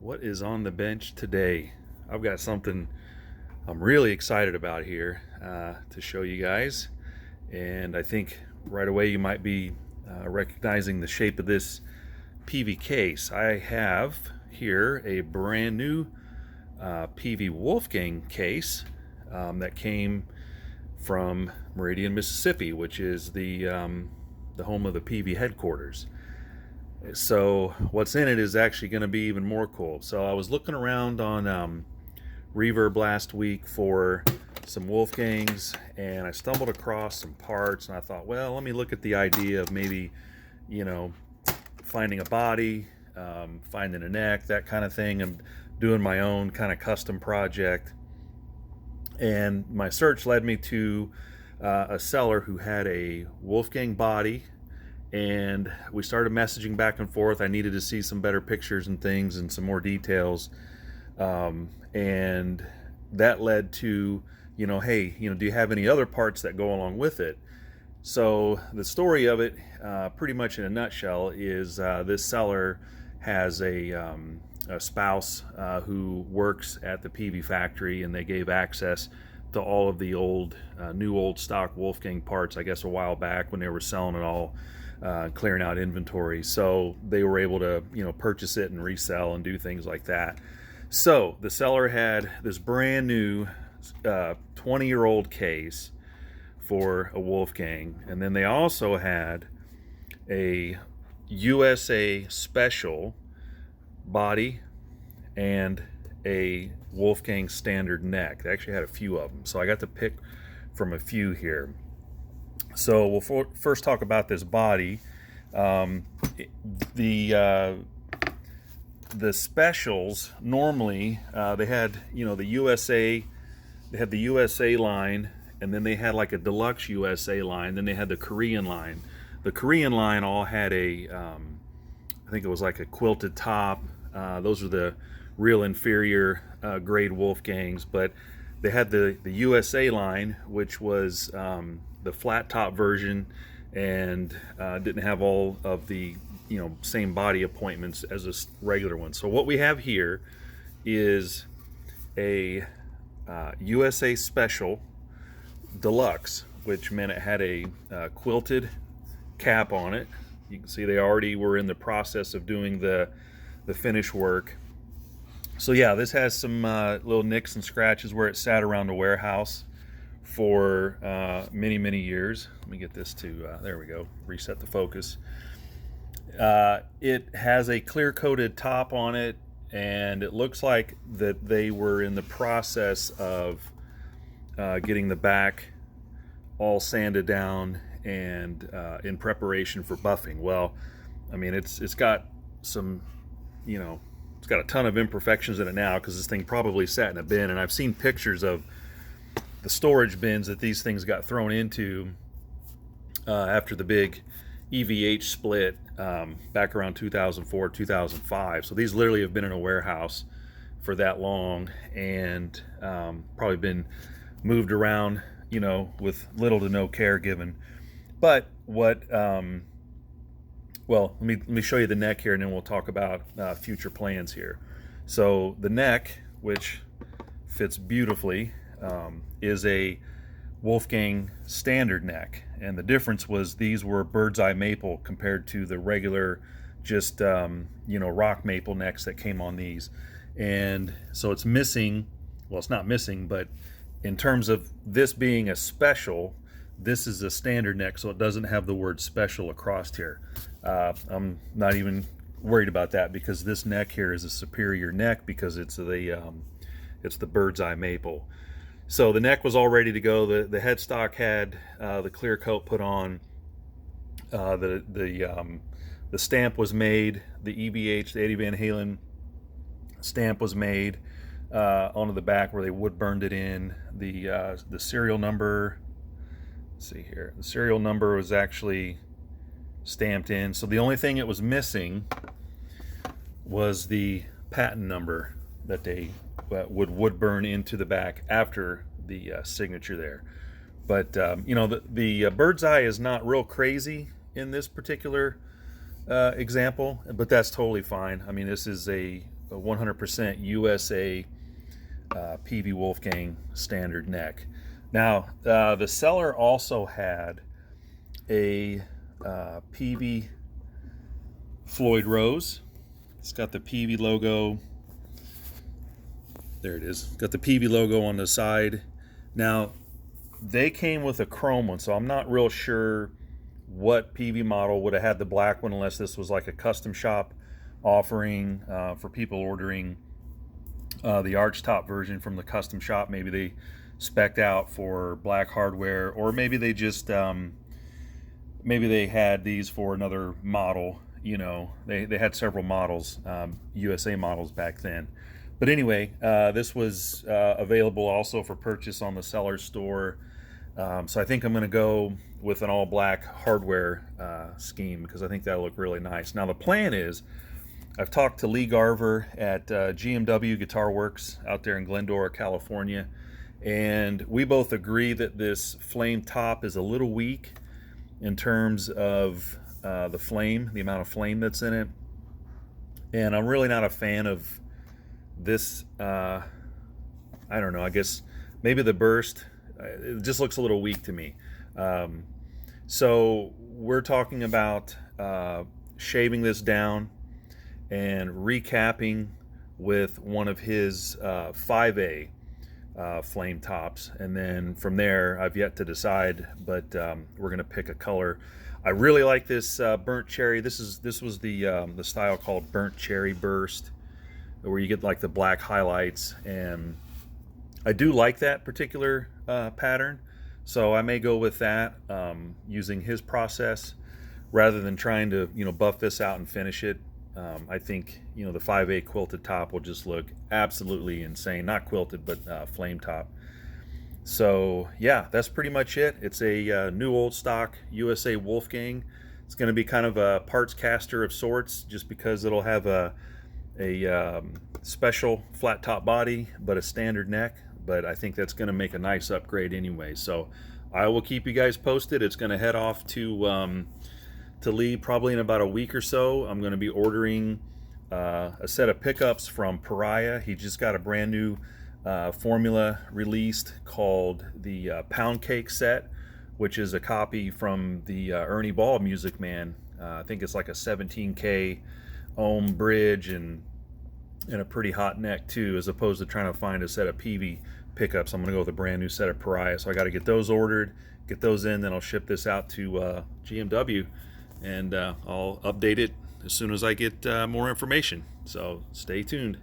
What is on the bench today? I've got something I'm really excited about here to show you guys, and I think right away you might be recognizing the shape of this Peavey case. I have here a brand new Peavey Wolfgang case that came from Meridian, Mississippi, which is the home of the Peavey headquarters. So what's in it is actually going to be even more cool. So I was looking around on Reverb last week for some Wolfgangs, and I stumbled across some parts, and I thought, well, let me look at the idea of maybe, finding a body, finding a neck, that kind of thing, and doing my own kind of custom project. And my search led me to a seller who had a Wolfgang body, and we started messaging back and forth. I needed to see some better pictures and things and some more details, and that led to, hey, do you have any other parts that go along with it? So the story of it, pretty much in a nutshell, is this seller has a spouse who works at the Peavey factory, and they gave access to all of the new old stock Wolfgang parts, I guess a while back when they were selling it all, clearing out inventory. So they were able to, purchase it and resell and do things like that. So the seller had this brand new 20-year-old case for a Wolfgang, and then they also had a USA special body and a Wolfgang standard neck. They actually had a few of them, so I got to pick from a few here. So we'll first talk about this body. The specials normally they had the USA, they had the USA line, and then they had like a Deluxe USA line. Then they had the Korean line. The Korean line all had a I think it was like a quilted top. Those are the real inferior grade Wolfgangs, but they had the USA line, which was the flat top version, and didn't have all of the same body appointments as a regular one. So what we have here is a USA Special Deluxe, which meant it had a quilted cap on it. You can see they already were in the process of doing the finish work. So yeah, this has some little nicks and scratches where it sat around the warehouse for many years. Let me get this to there we go, reset the focus. It has a clear coated top on it, and it looks like that they were in the process of getting the back all sanded down and in preparation for buffing. Well, I mean, it's got some, it's got a ton of imperfections in it now because this thing probably sat in a bin, and I've seen pictures of the storage bins that these things got thrown into after the big EVH split back around 2004, 2005. So these literally have been in a warehouse for that long, and probably been moved around, with little to no care given. But what, well, let me show you the neck here, and then we'll talk about future plans here. So the neck, which fits beautifully, is a Wolfgang standard neck, and the difference was these were bird's eye maple compared to the regular just rock maple necks that came on these. And so it's missing, well, it's not missing, but in terms of this being a special, this is a standard neck, so it doesn't have the word special across here. I'm not even worried about that because this neck here is a superior neck because it's the bird's eye maple. So the neck was all ready to go. The headstock had the clear coat put on. The stamp was made. The EVH, the Eddie Van Halen stamp was made onto the back where they wood burned it in. The serial number. Let's see here. The serial number was actually stamped in. So the only thing it was missing was the patent number that they would wood burn into the back after the signature there. But the bird's eye is not real crazy in this particular example, but that's totally fine. I mean, this is a 100% USA Peavey Wolfgang standard neck. Now, the seller also had a Peavey Floyd Rose. It's got the Peavey logo. There it is. Got the Peavey logo on the side. Now, they came with a chrome one, so I'm not real sure what Peavey model would have had the black one, unless this was like a custom shop offering for people ordering the archtop version from the custom shop. Maybe they spec'd out for black hardware, or maybe they just maybe they had these for another model. You know, they had several models, USA models back then. But anyway, this was available also for purchase on the seller's store. So I think I'm going to go with an all black hardware scheme, because I think that'll look really nice. Now the plan is, I've talked to Lee Garver at GMW Guitar Works out there in Glendora, California, and we both agree that this flame top is a little weak in terms of the flame, the amount of flame that's in it. And I'm really not a fan of this. I don't know, I guess maybe the burst, it just looks a little weak to me. So we're talking about shaving this down and recapping with one of his 5A flame tops, and then from there I've yet to decide, but we're gonna pick a color. I really like this burnt cherry. This was the style called burnt cherry burst, where you get like the black highlights, and I do like that particular pattern, so I may go with that, using his process rather than trying to buff this out and finish it. I think the 5A quilted top will just look absolutely insane. Not quilted, but flame top. So yeah, that's pretty much it. It's a new old stock USA Wolfgang. It's going to be kind of a parts caster of sorts, just because it'll have a special flat top body but a standard neck. But I think that's going to make a nice upgrade anyway. So I will keep you guys posted. It's going to head off to Lee probably in about a week or so. I'm going to be ordering a set of pickups from Pariah. He just got a brand new formula released called the Pound Cake set, which is a copy from the Ernie Ball Music Man. I think it's like a 17K ohm bridge and a pretty hot neck too, as opposed to trying to find a set of Peavey pickups. I'm going to go with a brand new set of Pariah. So I got to get those ordered, get those in, then I'll ship this out to GMW, and I'll update it as soon as I get more information. So stay tuned.